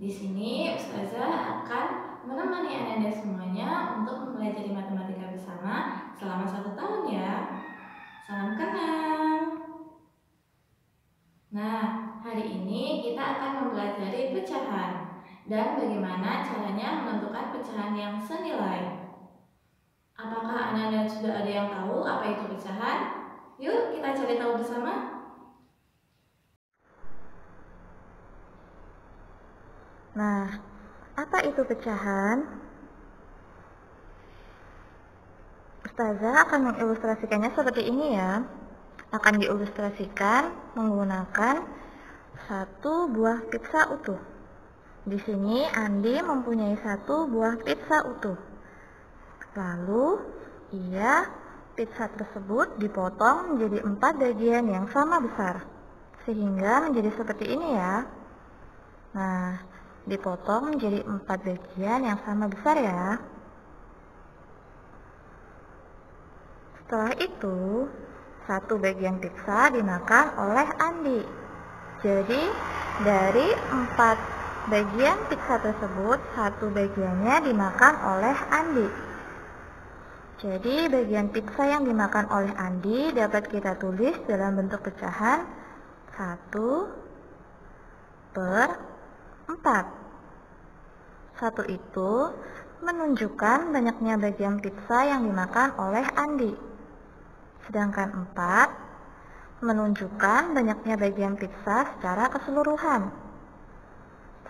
Di sini Ustazah akan menemani Anda semuanya untuk mempelajari matematika bersama selama 1 tahun ya. Salam kenal. Nah, hari ini kita akan mempelajari pecahan dan bagaimana caranya menentukan pecahan yang senilai. Apakah Anda sudah ada yang tahu apa itu pecahan? Yuk kita cari tahu bersama. Nah, apa itu pecahan? Ustazah akan mengilustrasikannya seperti ini ya. Akan diilustrasikan menggunakan satu buah pizza utuh. Di sini Andi mempunyai satu buah pizza utuh. Lalu, pizza tersebut dipotong menjadi 4 bagian yang sama besar. Sehingga menjadi seperti ini ya. Nah, dipotong menjadi 4 bagian yang sama besar ya. Setelah itu, satu bagian pizza dimakan oleh Andi. Jadi, dari 4 bagian pizza tersebut, satu bagiannya dimakan oleh Andi. Jadi, bagian pizza yang dimakan oleh Andi dapat kita tulis dalam bentuk pecahan 1/4. 1 itu menunjukkan banyaknya bagian pizza yang dimakan oleh Andi. Sedangkan 4 menunjukkan banyaknya bagian pizza secara keseluruhan.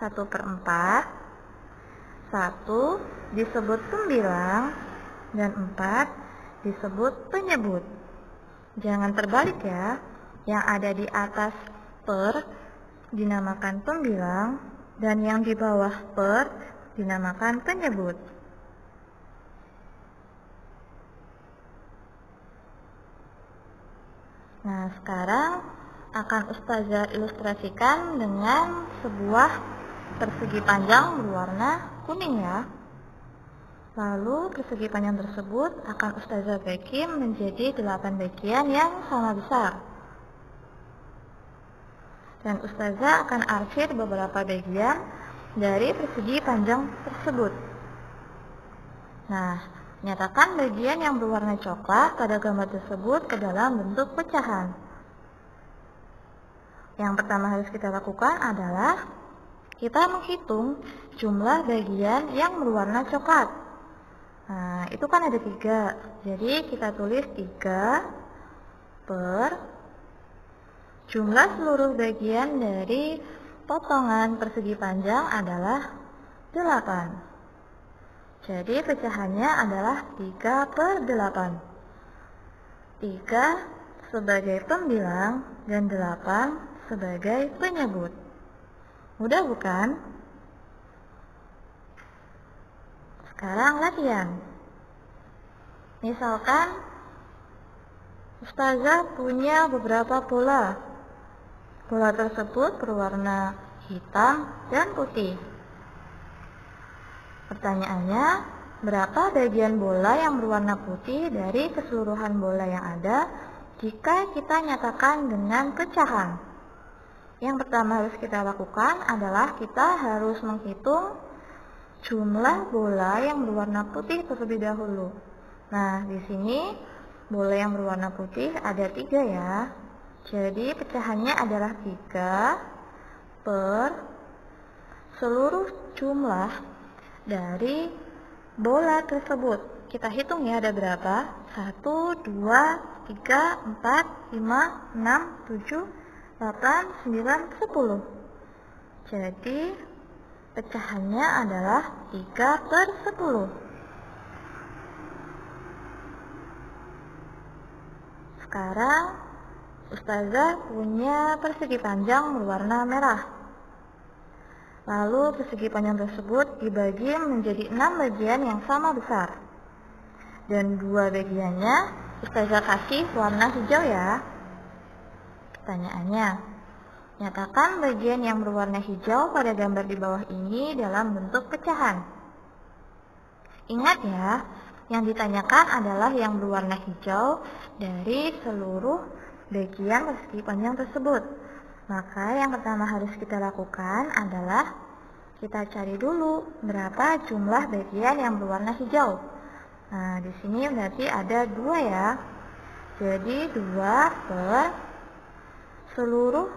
1/4, 1 disebut pembilang, dan 4 disebut penyebut. Jangan terbalik ya, yang ada di atas per dinamakan pembilang, dan yang di bawah per dinamakan penyebut. Nah, sekarang akan Ustazah ilustrasikan dengan sebuah persegi panjang berwarna kuning ya. Lalu persegi panjang tersebut akan Ustazah bagi menjadi 8 bagian yang sama besar. Dan Ustazah akan arsir beberapa bagian dari persegi panjang tersebut. Nah, nyatakan bagian yang berwarna coklat pada gambar tersebut ke dalam bentuk pecahan. Yang pertama harus kita lakukan adalah kita menghitung jumlah bagian yang berwarna coklat. Nah, itu kan ada 3. Jadi kita tulis 3 per jumlah seluruh bagian dari potongan persegi panjang adalah 8. Jadi pecahannya adalah 3/8. 3 sebagai pembilang dan 8 sebagai penyebut. Mudah bukan? Sekarang latihan. Misalkan Ustazah punya beberapa bola. Bola tersebut berwarna hitam dan putih. Pertanyaannya, berapa bagian bola yang berwarna putih dari keseluruhan bola yang ada jika kita nyatakan dengan pecahan? Yang pertama harus kita lakukan adalah kita harus menghitung jumlah bola yang berwarna putih terlebih dahulu. Nah, di sini bola yang berwarna putih ada 3 ya. Jadi pecahannya adalah 3 per seluruh jumlah dari bola tersebut. Kita hitung ya ada berapa. 1, 2, 3, 4, 5, 6, 7, 8, 9, 10. Jadi pecahannya adalah 3/10. Sekarang Ustazah punya persegi panjang berwarna merah. Lalu persegi panjang tersebut dibagi menjadi 6 bagian yang sama besar. Dan 2 bagiannya Ustazah kasih warna hijau ya. Pertanyaannya, nyatakan bagian yang berwarna hijau pada gambar di bawah ini dalam bentuk pecahan. Ingat ya, yang ditanyakan adalah yang berwarna hijau dari seluruh bagian persegi panjang tersebut. Maka yang pertama harus kita lakukan adalah kita cari dulu berapa jumlah bagian yang berwarna hijau. Nah, di sini berarti ada 2 ya. Jadi 2 per seluruh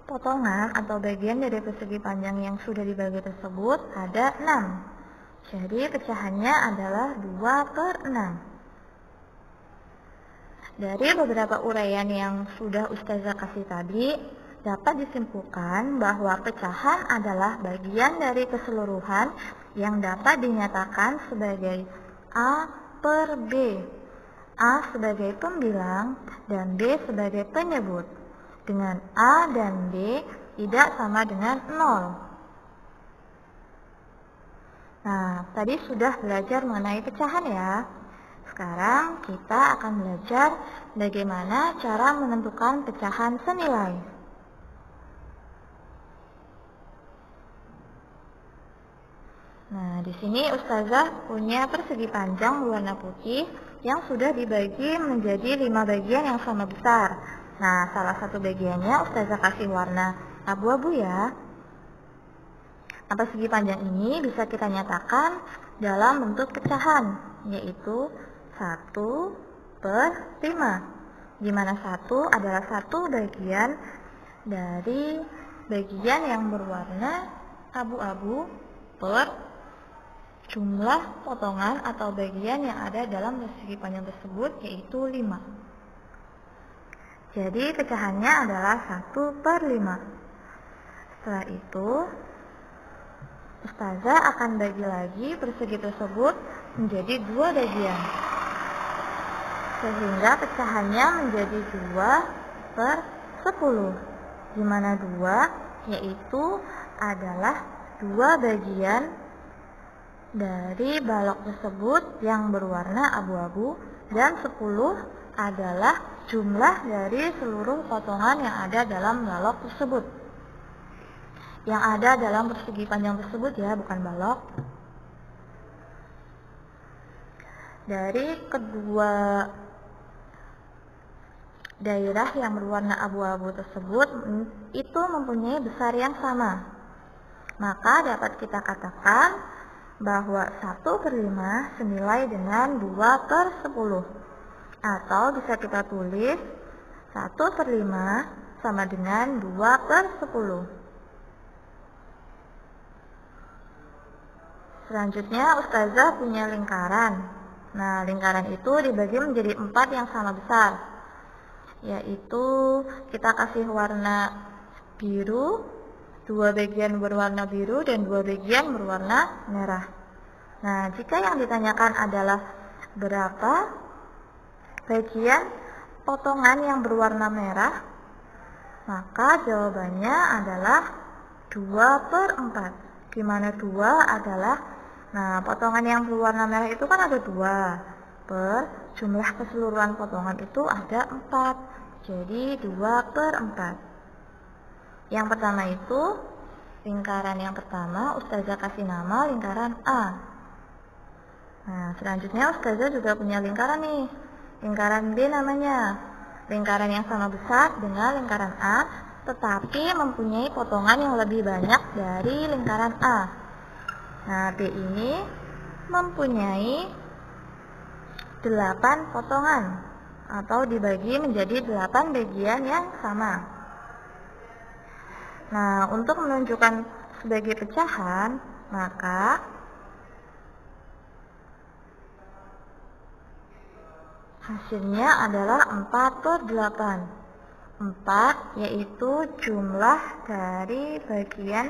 potongan atau bagian dari persegi panjang yang sudah dibagi tersebut ada 6. Jadi pecahannya adalah 2 per 6. Dari beberapa uraian yang sudah Ustazah kasih tadi, dapat disimpulkan bahwa pecahan adalah bagian dari keseluruhan yang dapat dinyatakan sebagai A per B. A sebagai pembilang dan B sebagai penyebut. Dengan A dan B tidak sama dengan 0. Nah, tadi sudah belajar mengenai pecahan ya. Sekarang kita akan belajar bagaimana cara menentukan pecahan senilai. Nah, di sini Ustazah punya persegi panjang berwarna putih yang sudah dibagi menjadi 5 bagian yang sama besar. Nah, salah satu bagiannya Ustazah kasih warna abu-abu ya. Nah, persegi panjang ini bisa kita nyatakan dalam bentuk pecahan, yaitu 1 per 5. Di mana 1 adalah satu bagian dari bagian yang berwarna abu-abu per jumlah potongan atau bagian yang ada dalam persegi panjang tersebut, yaitu 5. Jadi pecahannya adalah 1 per 5. Setelah itu Ustazah akan bagi lagi persegi tersebut menjadi 2 bagian, sehingga pecahannya menjadi 2 per 10, di mana 2 yaitu adalah 2 bagian dari balok tersebut yang berwarna abu-abu, dan 10 adalah jumlah dari seluruh potongan yang ada dalam balok tersebut. Yang ada dalam persegi panjang tersebut ya, bukan balok. Dari kedua daerah yang berwarna abu-abu tersebut itu mempunyai besar yang sama. Maka dapat kita katakan bahwa 1 per 5 senilai dengan 2 per 10. Atau bisa kita tulis 1 per 5 sama dengan 2 per 10. Selanjutnya Ustazah punya lingkaran. Nah, lingkaran itu dibagi menjadi 4 yang sama besar, yaitu kita kasih warna biru, 2 bagian berwarna biru dan 2 bagian berwarna merah. Nah, jika yang ditanyakan adalah berapa bagian potongan yang berwarna merah, maka jawabannya adalah 2 per 4. Di mana 2 adalah, nah, potongan yang berwarna merah itu kan ada 2, per jumlah keseluruhan potongan itu ada 4. Jadi 2 per 4. Yang pertama itu, lingkaran yang pertama Ustazah kasih nama lingkaran A. Nah, selanjutnya Ustazah juga punya lingkaran nih, lingkaran B namanya. Lingkaran yang sama besar dengan lingkaran A, tetapi mempunyai potongan yang lebih banyak dari lingkaran A. Nah, B ini mempunyai 8 potongan atau dibagi menjadi 8 bagian yang sama. Nah, untuk menunjukkan sebagai pecahan, maka hasilnya adalah 4 per 8. 4 yaitu jumlah dari bagian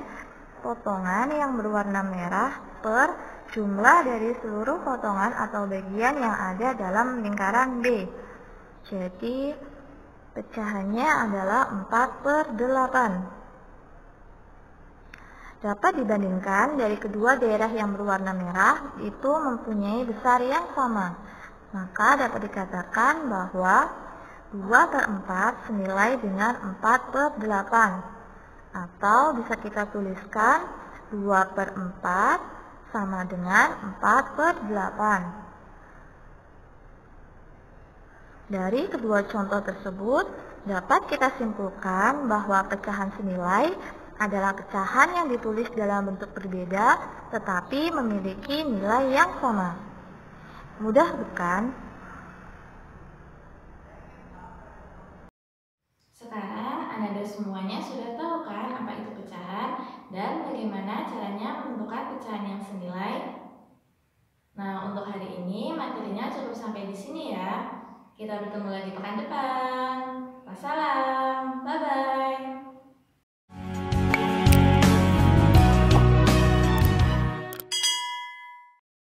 potongan yang berwarna merah per jumlah dari seluruh potongan atau bagian yang ada dalam lingkaran B. Jadi pecahannya adalah 4 per 8. Dapat dibandingkan dari kedua daerah yang berwarna merah itu mempunyai besar yang sama. Maka dapat dikatakan bahwa 2 per 4 senilai dengan 4 per 8. Atau bisa kita tuliskan 2 per 4 sama dengan 4 per 8. Dari kedua contoh tersebut, dapat kita simpulkan bahwa pecahan senilai adalah pecahan yang ditulis dalam bentuk berbeda tetapi memiliki nilai yang sama. Mudah bukan? Sekarang Anda semuanya sudah tahu kan apa itu pecahan dan bagaimana caranya menentukan pecahan yang senilai? Nah, untuk hari ini materinya cukup sampai di sini ya. Kita bertemu lagi pekan depan. Wassalam. Bye-bye.